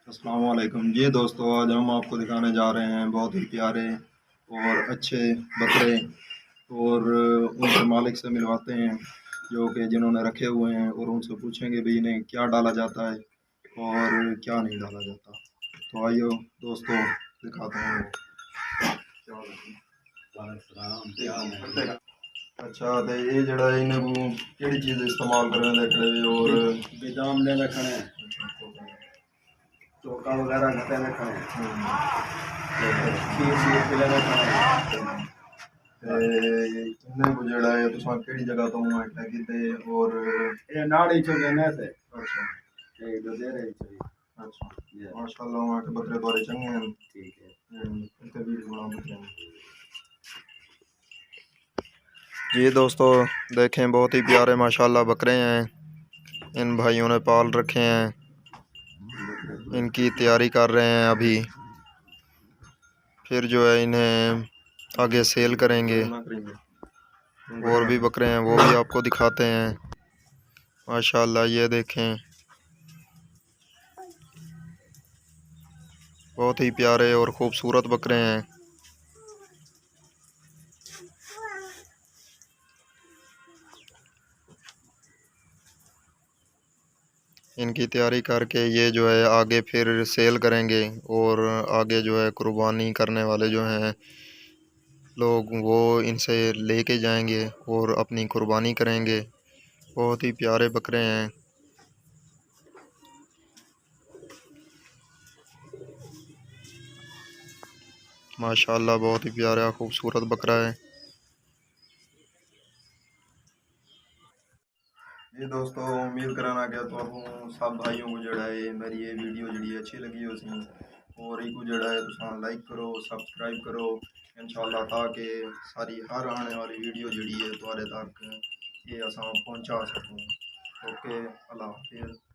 अस्सलाम वालेकुम जी दोस्तों, आज हम आपको दिखाने जा रहे हैं बहुत ही प्यारे और अच्छे बकरे। और उनके मालिक से मिलवाते हैं जो कि जिन्होंने रखे हुए हैं, और उनसे पूछेंगे भी इन्हें क्या डाला जाता है और क्या नहीं डाला जाता। तो आइयो दोस्तों, दिखाते हैं। अच्छा, तो ये जड़ा इन्हें वो केड़ी चीज़ इस्तेमाल करें देख और बेदाम ले रखने चौका वगैरह घटे रखने खीर शीर पिले रखने इन्हें को जड़ा है तुसां केड़ी जगह तो मैं क्या कीते और ये नाड़ी चो देने से अच्छा ये जो दे रही थी। अच्छा माशाल्लाह, वहाँ के बकरे बड़े चंगे हैं। ठीक है, इनके भी बड़ा बकरे हैं जी दोस्तों। देखें, बहुत ही प्यारे माशाल्लाह बकरे हैं। इन भाइयों ने पाल रखे हैं, इनकी तैयारी कर रहे हैं अभी। फिर जो है इन्हें आगे सेल करेंगे। और भी बकरे हैं, वो भी आपको दिखाते हैं। माशाल्लाह, ये देखें, बहुत ही प्यारे और ख़ूबसूरत बकरे हैं। इनकी तैयारी करके ये जो है आगे फिर सेल करेंगे। और आगे जो है कुर्बानी करने वाले जो हैं लोग, वो इनसे लेके जाएंगे और अपनी कुर्बानी करेंगे। बहुत ही प्यारे बकरे हैं माशाल्लाह, बहुत ही प्यारा खूबसूरत बकरा है जी दोस्तों। उम्मीद कराना कि तुहानू सब भाइयों को जड़ा है मेरी ये वीडियो जी अच्छी लगी हो सी, और इको जड़ा है तुम लाइक करो, सब्सक्राइब करो इंशाल्लाह, ताकि सारी हर आने वाली वीडियो जी है तुम्हारे तक ये असा पहुँचा सकूँ। ओके, अल्लाह हाफिज़।